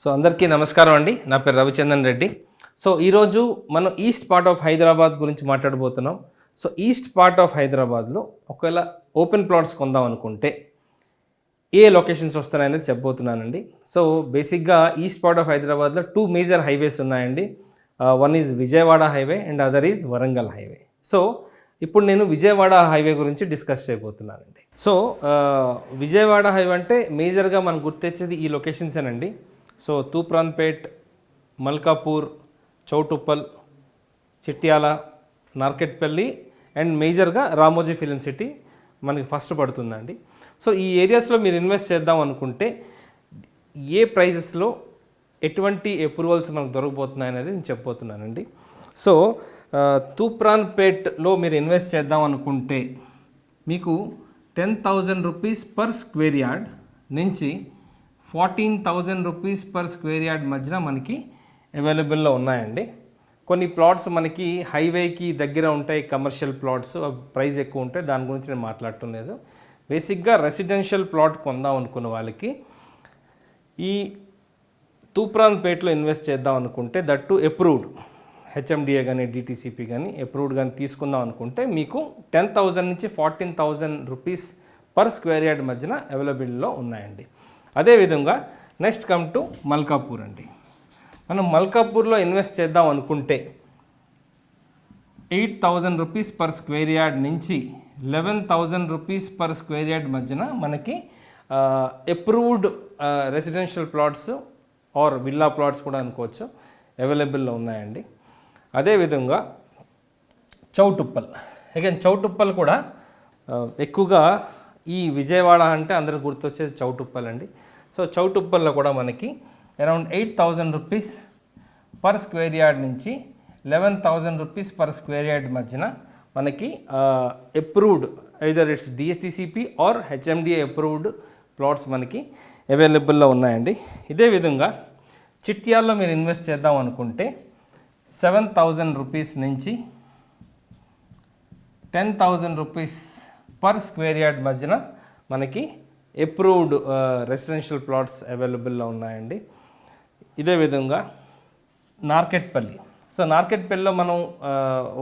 So అందరికీ నమస్కారం అండి. నా పేరు రవిచంద్రన్ రెడ్డి. సో ఈరోజు మనం ఈస్ట్ పార్ట్ ఆఫ్ హైదరాబాద్ గురించి మాట్లాడబోతున్నాం. సో ఈస్ట్ పార్ట్ ఆఫ్ హైదరాబాద్లో ఒకవేళ ఓపెన్ ప్లాట్స్ కొందాం అనుకుంటే ఏ లొకేషన్స్ వస్తున్నాయనేది చెప్పబోతున్నానండి. సో బేసిక్గా ఈస్ట్ పార్ట్ ఆఫ్ హైదరాబాద్లో 2 మేజర్ హైవేస్ ఉన్నాయండి. One is Vijayawada highway and other is Warangal highway. So ఇప్పుడు నేను విజయవాడ హైవే గురించి డిస్కస్ చేయబోతున్నానండి. సో విజయవాడ హైవే అంటే మేజర్గా మనం గుర్తొచ్చేది ఈ లొకేషన్సేనండి. సో తూప్రాన్పేట్, మల్కాపూర్, చౌటుప్పల్, చిట్యాల, నార్కెట్పల్లి అండ్ మేజర్గా రామోజీ ఫిలిం సిటీ మనకి ఫస్ట్ పడుతుందండి. సో ఈ ఏరియాస్లో మీరు ఇన్వెస్ట్ చేద్దాం అనుకుంటే ఏ ప్రైజెస్లో ఎటువంటి అప్రూవల్స్ మనకు దొరకబోతున్నాయి అనేది నేను చెప్పబోతున్నానండి. సో తూప్రాన్పేట్లో మీరు ఇన్వెస్ట్ చేద్దాం అనుకుంటే మీకు 10,000 రూపీస్ పర్ స్క్వేర్ యార్డ్ నుంచి 14,000 రూపీస్ పర్ స్క్వేర్ యార్డ్ మధ్యన మనకి అవైలబుల్లో ఉన్నాయండి. కొన్ని ప్లాట్స్ మనకి హైవేకి దగ్గర ఉంటాయి, కమర్షియల్ ప్లాట్స్, ప్రైస్ ఎక్కువ ఉంటాయి, దాని గురించి నేను మాట్లాడటం లేదు. బేసిక్గా రెసిడెన్షియల్ ప్లాట్ కొందాం అనుకున్న వాళ్ళకి ఈ తూప్రాన్పేట్లో ఇన్వెస్ట్ చేద్దాం అనుకుంటే దట్టు అప్రూవ్డ్ హెచ్ఎండిఏ కానీ డిటీసీపీ కానీ అప్రూవ్డ్ కానీ తీసుకుందాం అనుకుంటే మీకు 10,000 నుంచి 14,000 రూపీస్ పర్ స్క్వేర్ యార్డ్ మధ్యన అవైలబుల్లో ఉన్నాయండి. అదేవిధంగా నెక్స్ట్ కమ్ టు మల్కాపూర్ అండి. మనం మల్కాపూర్లో ఇన్వెస్ట్ చేద్దాం అనుకుంటే 8,000 రూపీస్ పర్ స్క్వేర్ యార్డ్ నుంచి 11,000 రూపీస్ పర్ స్క్వేర్ యార్డ్ మధ్యన మనకి approved residential plots or villa plots కూడా అనుకోవచ్చు అవైలబుల్లో ఉన్నాయండి. అదేవిధంగా చౌటుప్పల్, అగైన్ చౌటుప్పల్ కూడా ఎక్కువగా ఈ విజయవాడ అంటే అందరూ గుర్తొచ్చేది చౌటుప్పల్ అండి. సో చౌటుప్పల్లో కూడా మనకి around 8,000 rupees per square yard నుంచి 11,000 రూపీస్ పర్ స్క్వేర్ యార్డ్ మధ్యన మనకి approved either it's DTCP or HMDA approved plots మనకి అవైలబుల్లో ఉన్నాయండి. ఇదే విధంగా చిట్యాల్లో మీరు ఇన్వెస్ట్ చేద్దాం అనుకుంటే 7,000 రూపీస్ నుంచి 10,000 రూపీస్ పర్ స్క్వేర్ యార్డ్ మధ్యన మనకి అప్రూవ్డ్ రెసిడెన్షియల్ ప్లాట్స్ అవైలబుల్లో ఉన్నాయండి. ఇదే విధంగా నార్కెట్పల్లి, సో నార్కెట్పల్లిలో మనం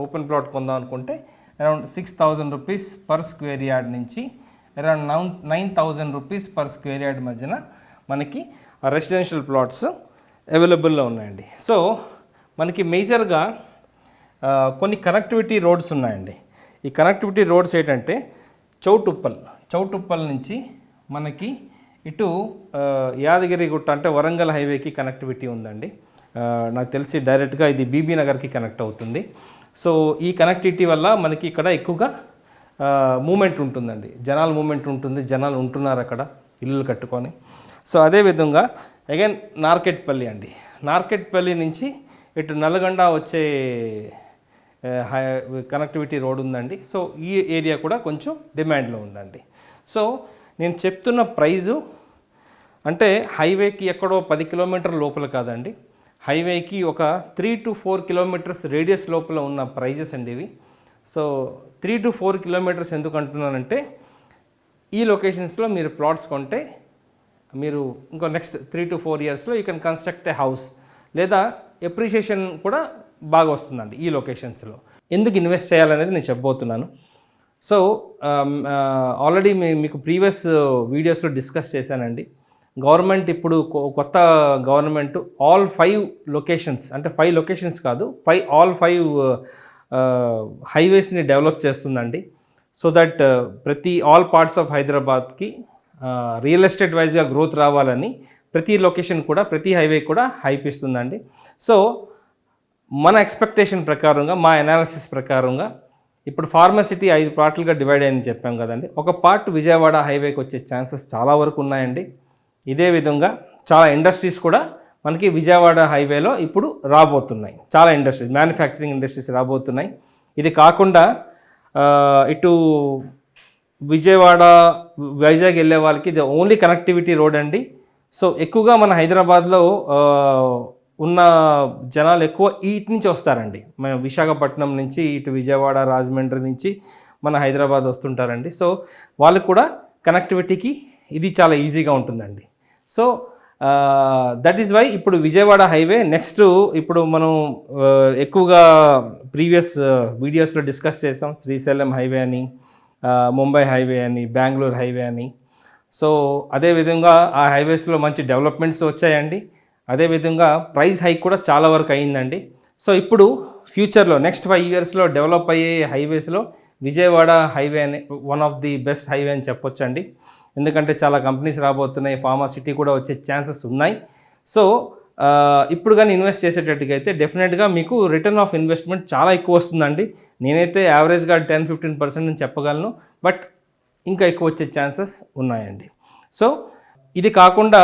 ఓపెన్ ప్లాట్ కొందాం అనుకుంటే around 6,000 rupees per square yard నుంచి around 9,000 rupees per square yard మధ్యన మనకి రెసిడెన్షియల్ ప్లాట్స్ అవైలబుల్లో ఉన్నాయండి. సో మనకి మేజర్గా కొన్ని కనెక్టివిటీ రోడ్స్ ఉన్నాయండి. ఈ కనెక్టివిటీ రోడ్స్ ఏంటంటే చౌటుప్పల్ నుంచి మనకి ఇటు యాదగిరిగుట్ట అంటే వరంగల్ హైవేకి కనెక్టివిటీ ఉందండి. నాకు తెలిసి డైరెక్ట్గా ఇది బీబీ నగర్కి కనెక్ట్ అవుతుంది. సో ఈ కనెక్టివిటీ వల్ల మనకి ఇక్కడ ఎక్కువగా మూమెంట్ ఉంటుందండి, జనాల మూమెంట్ ఉంటుంది, జనాలు ఉంటున్నారు అక్కడ ఇల్లులు కట్టుకొని. సో అదేవిధంగా అగైన్ నార్కెట్పల్లి అండి, నార్కెట్పల్లి నుంచి ఇటు నల్గొండ వచ్చే కనెక్టివిటీ రోడ్ ఉందండి. సో ఈ ఏరియా కూడా కొంచెం డిమాండ్లో ఉందండి. సో నేను చెప్తున్న ప్రైజు అంటే హైవేకి ఎక్కడో 10 కిలోమీటర్ల లోపల కాదండి, హైవేకి ఒక 3 to 4 కిలోమీటర్స్ రేడియస్ లోపల ఉన్న ప్రైజెస్ అండి ఇవి. సో 3 to 4 కిలోమీటర్స్ ఎందుకు అంటున్నానంటే ఈ లొకేషన్స్లో మీరు ప్లాట్స్ కొంటే మీరు ఇంకో నెక్స్ట్ 3 to 4 ఇయర్స్లో you can construct a house, లేదా ఎప్రిషియేషన్ కూడా బాగా వస్తుందండి ఈ లొకేషన్స్లో. ఎందుకు ఇన్వెస్ట్ చేయాలనేది నేను చెప్పబోతున్నాను. సో ఆల్రెడీ మీకు ప్రీవియస్ వీడియోస్లో డిస్కస్ చేశానండి. గవర్నమెంట్ ఇప్పుడు కొత్త గవర్నమెంట్ ఆల్ 5 లొకేషన్స్ అంటే 5 లొకేషన్స్ కాదు, ఆల్ 5 హైవేస్ని డెవలప్ చేస్తుందండి. సో దట్ ప్రతి ఆల్ పార్ట్స్ ఆఫ్ హైదరాబాద్కి రియల్ ఎస్టేట్ వైజ్గా గ్రోత్ రావాలని ప్రతి లొకేషన్ కూడా, ప్రతి హైవే కూడా హైప్ ఇస్తుందండి. సో మన ఎక్స్పెక్టేషన్ ప్రకారంగా, మా అనాలిసిస్ ప్రకారంగా ఇప్పుడు ఫార్మసిటీ 5 పార్ట్లుగా డివైడ్ అయ్యిందని చెప్పాం కదండి. ఒక పార్ట్ విజయవాడ హైవేకి వచ్చే ఛాన్సెస్ చాలా వరకు ఉన్నాయండి. ఇదే విధంగా చాలా ఇండస్ట్రీస్ కూడా మనకి విజయవాడ హైవేలో ఇప్పుడు రాబోతున్నాయి. చాలా ఇండస్ట్రీస్, మ్యానుఫ్యాక్చరింగ్ ఇండస్ట్రీస్ రాబోతున్నాయి. ఇది కాకుండా ఇటు విజయవాడ, వైజాగ్ వెళ్ళే వాళ్ళకి ఇది ఓన్లీ కనెక్టివిటీ రోడ్ అండి. సో ఎక్కువగా మన హైదరాబాద్లో ఉన్న జనాలు ఎక్కువ ఇటు నుంచి వస్తారండి. మన విశాఖపట్నం నుంచి ఇటు విజయవాడ, రాజమండ్రి నుంచి మన హైదరాబాద్ వస్తుంటారండి. సో వాళ్ళకు కూడా కనెక్టివిటీకి ఇది చాలా ఈజీగా ఉంటుందండి. సో దట్ ఈస్ వై ఇప్పుడు విజయవాడ హైవే నెక్స్ట్ ఇప్పుడు మనం ఎక్కువగా ప్రీవియస్ వీడియోస్లో డిస్కస్ చేసాం. శ్రీశైలం హైవే అని, ముంబై హైవే అని, బెంగళూరు హైవే అని. సో అదేవిధంగా ఆ హైవేస్లో మంచి డెవలప్మెంట్స్ వచ్చాయండి. అదేవిధంగా ప్రైస్ హైక్ కూడా చాలా వరకు అయిందండి. సో ఇప్పుడు ఫ్యూచర్లో నెక్స్ట్ 5 yearsలో డెవలప్ అయ్యే హైవేస్లో విజయవాడ హైవే అనే one of the best highway అని చెప్పొచ్చండి. ఎందుకంటే చాలా కంపెనీస్ రాబోతున్నాయి, ఫార్మా సిటీ కూడా వచ్చే ఛాన్సెస్ ఉన్నాయి. సో ఇప్పుడు కానీ ఇన్వెస్ట్ చేసేటట్టుగా అయితే డెఫినెట్గా మీకు రిటర్న్ ఆఫ్ ఇన్వెస్ట్మెంట్ చాలా ఎక్కువ వస్తుందండి. నేనైతే యావరేజ్గా 10-15% అని చెప్పగలను, బట్ ఇంకా ఎక్కువ వచ్చే ఛాన్సెస్ ఉన్నాయండి. సో ఇది కాకుండా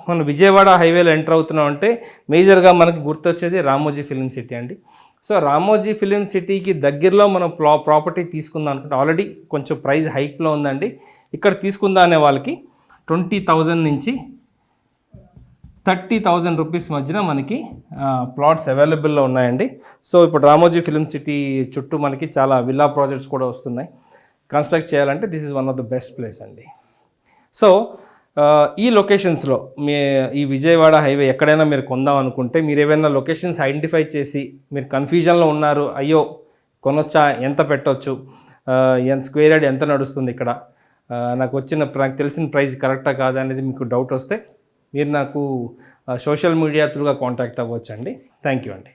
మనం విజయవాడ హైవేలో ఎంటర్ అవుతున్నాం అంటే మేజర్గా మనకు గుర్తొచ్చేది రామోజీ ఫిలిం సిటీ అండి. సో రామోజీ ఫిలిం సిటీకి దగ్గరలో మనం ప్రాపర్టీ తీసుకుందాం అనుకుంటే ఆల్రెడీ కొంచెం ప్రైస్ హైక్లో ఉందండి. ఇక్కడ తీసుకుందా అనే వాళ్ళకి 20,000 నుంచి 30,000 రూపీస్ మధ్యన మనకి ప్లాట్స్ అవైలబుల్లో ఉన్నాయండి. సో ఇప్పుడు రామోజీ ఫిలిం సిటీ చుట్టూ మనకి చాలా విల్లా ప్రాజెక్ట్స్ కూడా వస్తున్నాయి. కన్స్ట్రక్ట్ చేయాలంటే this is one of the best place అండి. సో ఈ లొకేషన్స్లో ఈ విజయవాడ హైవే ఎక్కడైనా మీరు కొందాం అనుకుంటే మీరు ఏవైనా లొకేషన్స్ ఐడెంటిఫై చేసి మీరు కన్ఫ్యూజన్లో ఉన్నారు, అయ్యో కొనొచ్చా, ఎంత పెట్టవచ్చు, స్క్వేర్ యార్డ్ ఎంత నడుస్తుంది ఇక్కడ, నాకు తెలిసిన ప్రైస్ కరెక్టా కాదా అనేది మీకు డౌట్ వస్తే మీరు నాకు సోషల్ మీడియా త్రూగా కాంటాక్ట్ అవ్వచ్చు అండి. థ్యాంక్ యూ అండి.